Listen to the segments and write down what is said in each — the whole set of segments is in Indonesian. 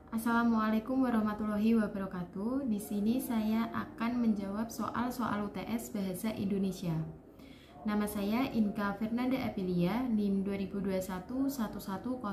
Assalamualaikum warahmatullahi wabarakatuh. Di sini saya akan menjawab soal-soal UTS Bahasa Indonesia. Nama saya Inka Fernanda Aprilia, NIM 2021 11081,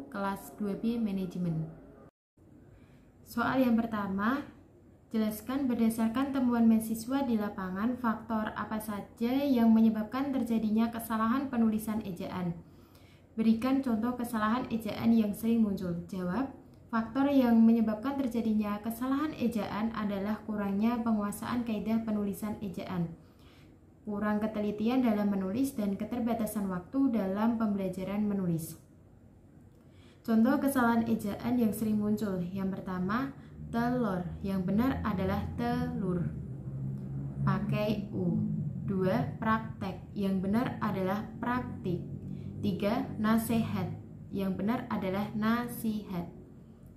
kelas 2B Manajemen. Soal yang pertama, jelaskan berdasarkan temuan mahasiswa di lapangan faktor apa saja yang menyebabkan terjadinya kesalahan penulisan ejaan. Berikan contoh kesalahan ejaan yang sering muncul. Jawab, faktor yang menyebabkan terjadinya kesalahan ejaan adalah kurangnya penguasaan kaidah penulisan ejaan, kurang ketelitian dalam menulis, dan keterbatasan waktu dalam pembelajaran menulis. Contoh kesalahan ejaan yang sering muncul. Yang pertama, telur. Yang benar adalah telur. Pakai U. 2. Praktek. Yang benar adalah praktik. 3. Nasihat. Yang benar adalah nasihat.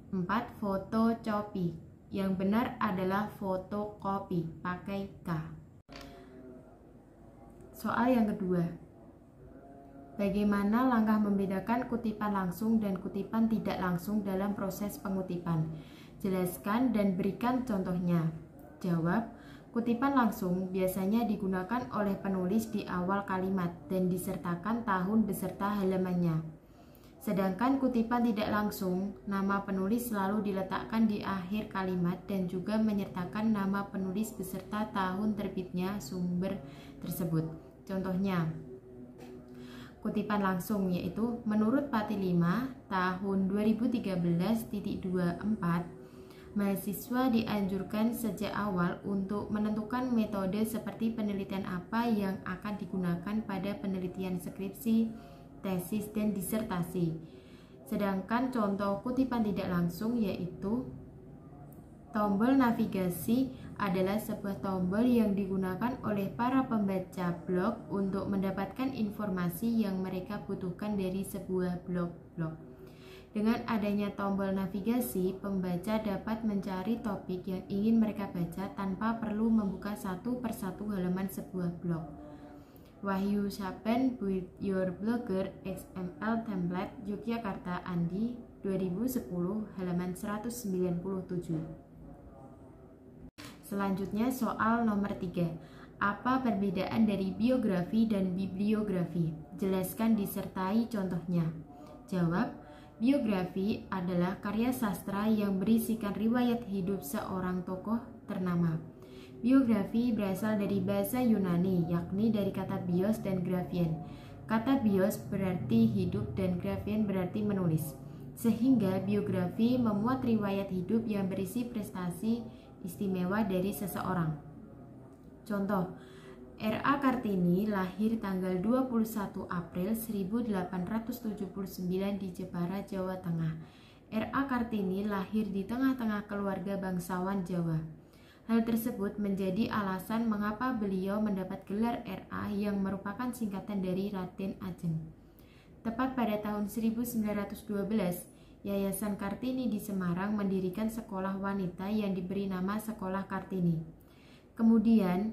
4. Fotokopi. Yang benar adalah fotokopi. Pakai K. Soal yang kedua, bagaimana langkah membedakan kutipan langsung dan kutipan tidak langsung dalam proses pengutipan? Jelaskan dan berikan contohnya. Jawab, kutipan langsung biasanya digunakan oleh penulis di awal kalimat dan disertakan tahun beserta halamannya. Sedangkan kutipan tidak langsung, nama penulis selalu diletakkan di akhir kalimat dan juga menyertakan nama penulis beserta tahun terbitnya sumber tersebut. Contohnya, kutipan langsung yaitu menurut Pati 5 tahun 2013.24, mahasiswa dianjurkan sejak awal untuk menentukan metode seperti penelitian apa yang akan digunakan pada penelitian skripsi, tesis, dan disertasi. Sedangkan contoh kutipan tidak langsung yaitu tombol navigasi adalah sebuah tombol yang digunakan oleh para pembaca blog untuk mendapatkan informasi yang mereka butuhkan dari sebuah blog. Dengan adanya tombol navigasi, pembaca dapat mencari topik yang ingin mereka baca tanpa perlu membuka satu persatu halaman sebuah blog. Wahyu Saben, Build Your Blogger XML Template, Yogyakarta, Andi, 2010, halaman 197. Selanjutnya soal nomor 3. Apa perbedaan dari biografi dan bibliografi? Jelaskan disertai contohnya. Jawab, biografi adalah karya sastra yang berisikan riwayat hidup seorang tokoh ternama. Biografi berasal dari bahasa Yunani, yakni dari kata bios dan grafien. Kata bios berarti hidup dan grafien berarti menulis. Sehingga biografi memuat riwayat hidup yang berisi prestasi istimewa dari seseorang. Contoh, R.A. Kartini lahir tanggal 21 April 1879 di Jepara, Jawa Tengah. R.A. Kartini lahir di tengah-tengah keluarga bangsawan Jawa. Hal tersebut menjadi alasan mengapa beliau mendapat gelar R.A. yang merupakan singkatan dari Raden Ajeng. Tepat pada tahun 1912, Yayasan Kartini di Semarang mendirikan sekolah wanita yang diberi nama Sekolah Kartini. Kemudian,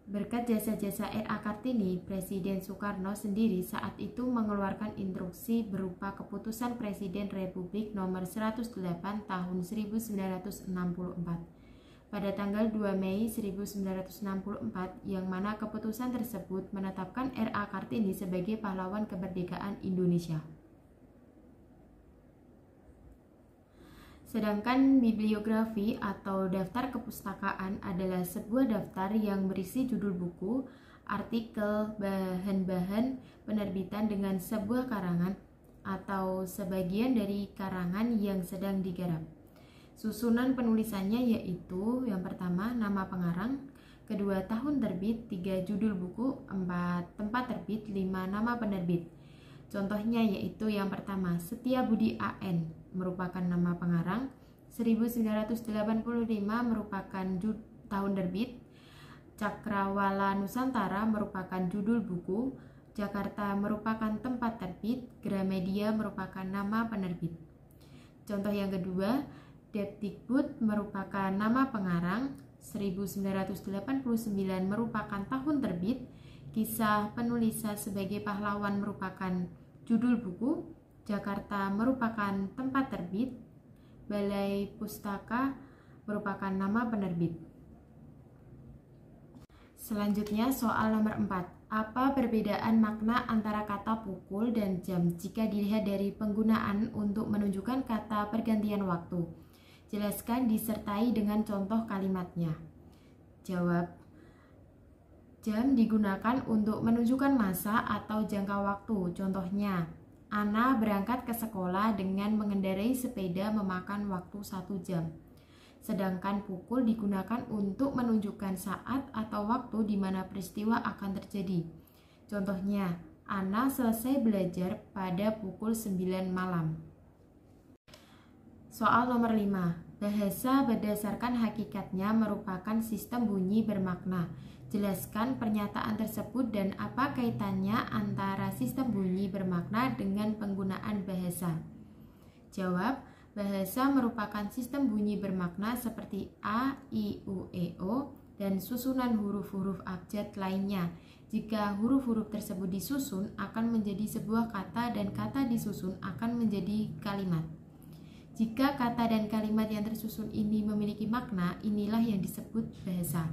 berkat jasa-jasa R.A. Kartini, Presiden Soekarno sendiri saat itu mengeluarkan instruksi berupa Keputusan Presiden Republik Nomor 108 Tahun 1964 pada tanggal 2 Mei 1964, yang mana keputusan tersebut menetapkan R.A. Kartini sebagai pahlawan kemerdekaan Indonesia. Sedangkan bibliografi atau daftar kepustakaan adalah sebuah daftar yang berisi judul buku, artikel, bahan-bahan penerbitan dengan sebuah karangan atau sebagian dari karangan yang sedang digarap. Susunan penulisannya yaitu yang pertama nama pengarang, kedua tahun terbit, 3 judul buku, 4 tempat terbit, 5 nama penerbit. Contohnya yaitu yang pertama, Setiabudi A.N. merupakan nama pengarang, 1985 merupakan tahun terbit, Cakrawala Nusantara merupakan judul buku, Jakarta merupakan tempat terbit, Gramedia merupakan nama penerbit. Contoh yang kedua, Depdikbud merupakan nama pengarang, 1989 merupakan tahun terbit, Kisah Penulisan sebagai Pahlawan merupakan judul buku, Jakarta merupakan tempat terbit. Balai Pustaka merupakan nama penerbit. Selanjutnya soal nomor 4. Apa perbedaan makna antara kata pukul dan jam jika dilihat dari penggunaan untuk menunjukkan kata pergantian waktu? Jelaskan disertai dengan contoh kalimatnya. Jawab. Jam digunakan untuk menunjukkan masa atau jangka waktu. Contohnya, Ana berangkat ke sekolah dengan mengendarai sepeda memakan waktu 1 jam. Sedangkan pukul digunakan untuk menunjukkan saat atau waktu di mana peristiwa akan terjadi. Contohnya, Ana selesai belajar pada pukul 9 malam. Soal nomor 5. Bahasa berdasarkan hakikatnya merupakan sistem bunyi bermakna. Jelaskan pernyataan tersebut dan apa kaitannya antara sistem bunyi bermakna dengan penggunaan bahasa. Jawab, bahasa merupakan sistem bunyi bermakna seperti A, I, U, E, O, dan susunan huruf-huruf abjad lainnya. Jika huruf-huruf tersebut disusun akan menjadi sebuah kata dan kata disusun akan menjadi kalimat. Jika kata dan kalimat yang tersusun ini memiliki makna, inilah yang disebut bahasa.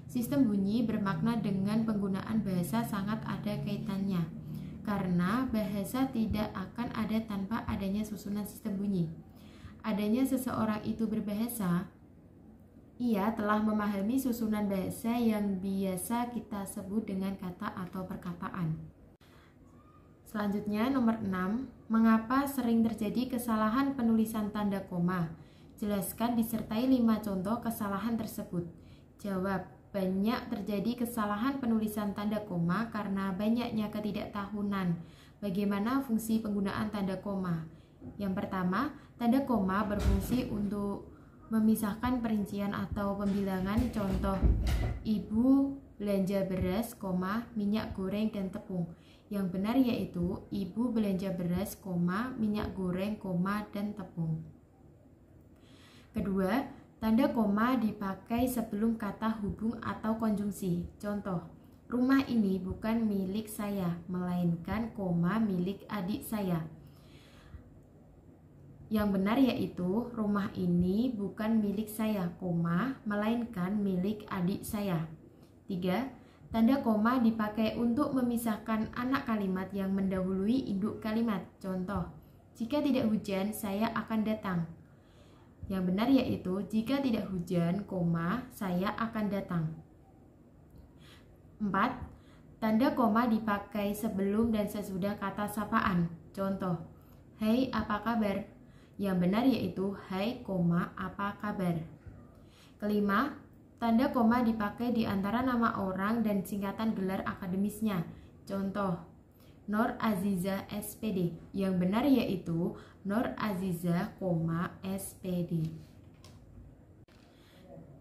Sistem bunyi bermakna dengan penggunaan bahasa sangat ada kaitannya, karena bahasa tidak akan ada tanpa adanya susunan sistem bunyi. Adanya seseorang itu berbahasa, ia telah memahami susunan bahasa yang biasa kita sebut dengan kata atau perkataan. Selanjutnya nomor 6, mengapa sering terjadi kesalahan penulisan tanda koma? Jelaskan disertai 5 contoh kesalahan tersebut. Jawab, banyak terjadi kesalahan penulisan tanda koma karena banyaknya ketidaktahuan bagaimana fungsi penggunaan tanda koma. Yang pertama, tanda koma berfungsi untuk memisahkan perincian atau pembilangan. Contoh, ibu belanja beras, minyak goreng dan tepung. Yang benar yaitu ibu belanja beras, minyak goreng, dan tepung. Kedua, tanda koma dipakai sebelum kata hubung atau konjungsi. Contoh, rumah ini bukan milik saya, melainkan milik adik saya. Yang benar yaitu rumah ini bukan milik saya, melainkan milik adik saya. 3. Tanda koma dipakai untuk memisahkan anak kalimat yang mendahului induk kalimat. Contoh, jika tidak hujan, saya akan datang. Yang benar yaitu jika tidak hujan, saya akan datang. 4. Tanda koma dipakai sebelum dan sesudah kata sapaan. Contoh, hai apa kabar? Yang benar yaitu hai, apa kabar. Kelima, tanda koma dipakai di antara nama orang dan singkatan gelar akademisnya. Contoh, Nur Aziza SPD. Yang benar yaitu Nur Aziza, SPD.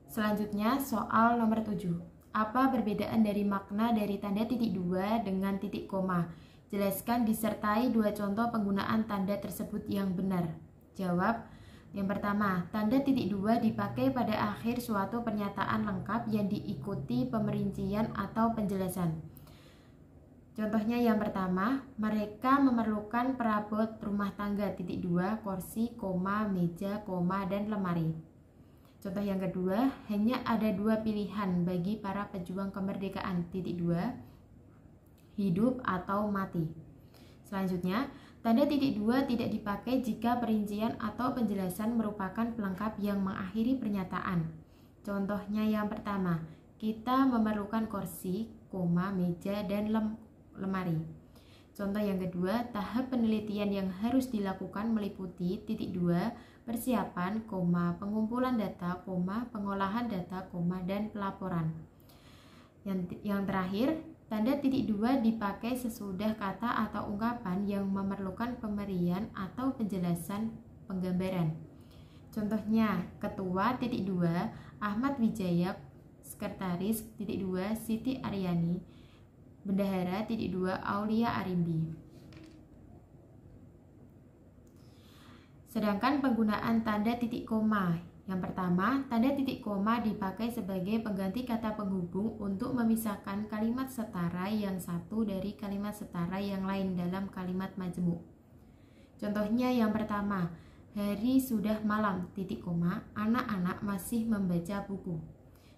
Selanjutnya soal nomor 7. Apa perbedaan dari makna dari tanda titik 2 dengan titik koma? Jelaskan disertai 2 contoh penggunaan tanda tersebut yang benar. Jawab, yang pertama, tanda titik 2 dipakai pada akhir suatu pernyataan lengkap yang diikuti pemerincian atau penjelasan. Contohnya yang pertama, mereka memerlukan perabot rumah tangga titik 2, kursi, meja, dan lemari. Contoh yang kedua, hanya ada 2 pilihan bagi para pejuang kemerdekaan titik 2, hidup atau mati. Selanjutnya, tanda titik 2 tidak dipakai jika perincian atau penjelasan merupakan pelengkap yang mengakhiri pernyataan. Contohnya yang pertama, kita memerlukan kursi, meja, dan lemari. Contoh yang kedua, tahap penelitian yang harus dilakukan meliputi titik 2, persiapan, pengumpulan data, pengolahan data, dan pelaporan. Yang terakhir, tanda titik 2 dipakai sesudah kata atau ungkapan yang memerlukan pemberian atau penjelasan penggambaran. Contohnya, ketua titik 2, Ahmad Wijaya, sekretaris titik 2, Siti Aryani, bendahara titik 2, Aulia Arimbi. Sedangkan penggunaan tanda titik koma. Yang pertama, tanda titik koma dipakai sebagai pengganti kata penghubung untuk memisahkan kalimat setara yang satu dari kalimat setara yang lain dalam kalimat majemuk. Contohnya yang pertama, hari sudah malam, anak-anak masih membaca buku.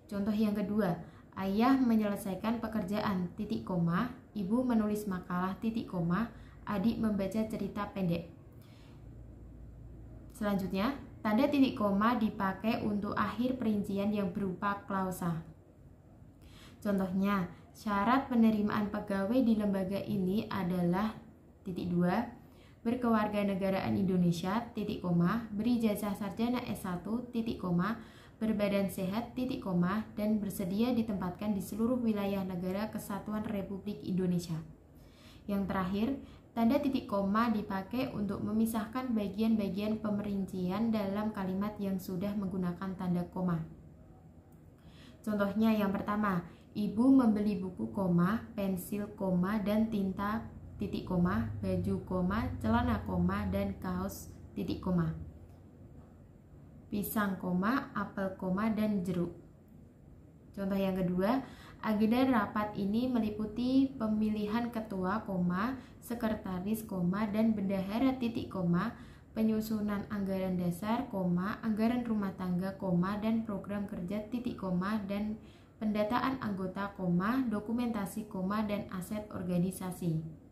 Contoh yang kedua, ayah menyelesaikan pekerjaan, ibu menulis makalah, adik membaca cerita pendek. Selanjutnya, tanda titik koma dipakai untuk akhir perincian yang berupa klausa. Contohnya, syarat penerimaan pegawai di lembaga ini adalah 2. Berkewarganegaraan Indonesia, berijazah sarjana S1, berbadan sehat, dan bersedia ditempatkan di seluruh wilayah negara Kesatuan Republik Indonesia. Yang terakhir, tanda titik koma dipakai untuk memisahkan bagian-bagian pemerincian dalam kalimat yang sudah menggunakan tanda koma. Contohnya yang pertama, ibu membeli buku, pensil, dan tinta, baju, celana, dan kaos, pisang, apel, dan jeruk. Contoh yang kedua, agenda rapat ini meliputi pemilihan ketua, sekretaris, dan bendahara, penyusunan anggaran dasar, anggaran rumah tangga, dan program kerja, dan pendataan anggota, dokumentasi, dan aset organisasi.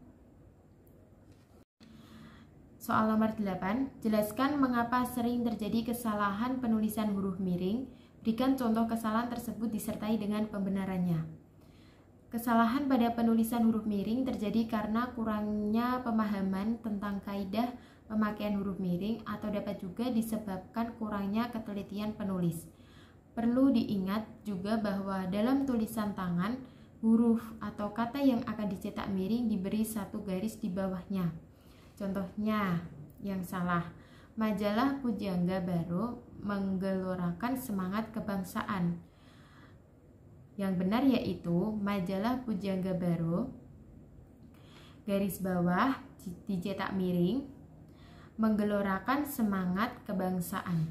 Soal nomor 8, jelaskan mengapa sering terjadi kesalahan penulisan huruf miring. Berikan contoh kesalahan tersebut disertai dengan pembenarannya. Kesalahan pada penulisan huruf miring terjadi karena kurangnya pemahaman tentang kaidah pemakaian huruf miring atau dapat juga disebabkan kurangnya ketelitian penulis. Perlu diingat juga bahwa dalam tulisan tangan, huruf atau kata yang akan dicetak miring diberi satu garis di bawahnya. Contohnya yang salah, majalah Pujangga Baru menggelorakan semangat kebangsaan. Yang benar yaitu majalah Pujangga Baru garis bawah dicetak miring menggelorakan semangat kebangsaan.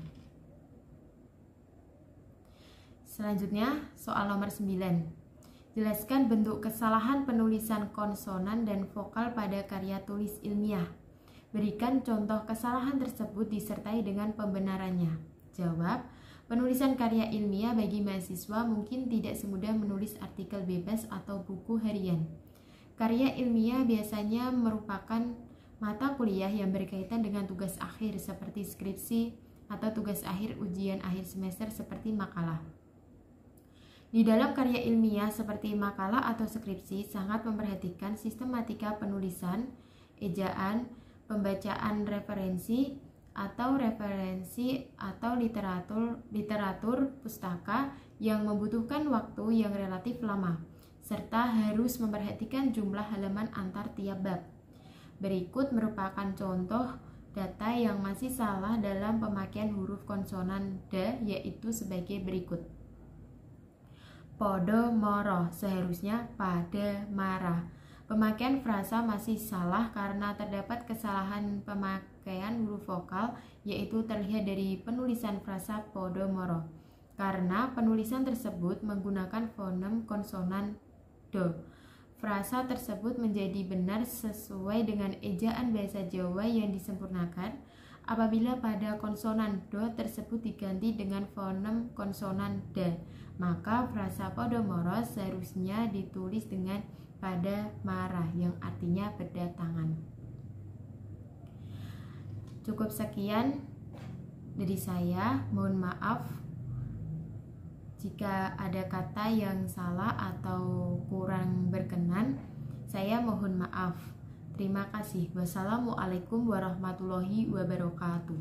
Selanjutnya soal nomor 9. Jelaskan bentuk kesalahan penulisan konsonan dan vokal pada karya tulis ilmiah. Berikan contoh kesalahan tersebut disertai dengan pembenarannya. Jawab, penulisan karya ilmiah bagi mahasiswa mungkin tidak semudah menulis artikel bebas atau buku harian. Karya ilmiah biasanya merupakan mata kuliah yang berkaitan dengan tugas akhir seperti skripsi atau tugas akhir ujian akhir semester seperti makalah. Di dalam karya ilmiah seperti makalah atau skripsi sangat memperhatikan sistematika penulisan, ejaan, pembacaan referensi atau literatur pustaka yang membutuhkan waktu yang relatif lama, serta harus memperhatikan jumlah halaman antar tiap bab. Berikut merupakan contoh data yang masih salah dalam pemakaian huruf konsonan D, yaitu sebagai berikut. Podo moro, seharusnya pada marah. Pemakaian frasa masih salah karena terdapat kesalahan pemakaian huruf vokal, yaitu terlihat dari penulisan frasa podo moro. Karena penulisan tersebut menggunakan fonem konsonan do. Frasa tersebut menjadi benar sesuai dengan ejaan bahasa Jawa yang disempurnakan apabila pada konsonan do tersebut diganti dengan fonem konsonan da. Maka frasa podomoro seharusnya ditulis dengan pada marah yang artinya berdatangan. Cukup sekian dari saya, mohon maaf jika ada kata yang salah atau kurang berkenan, saya mohon maaf. Terima kasih. Wassalamualaikum warahmatullahi wabarakatuh.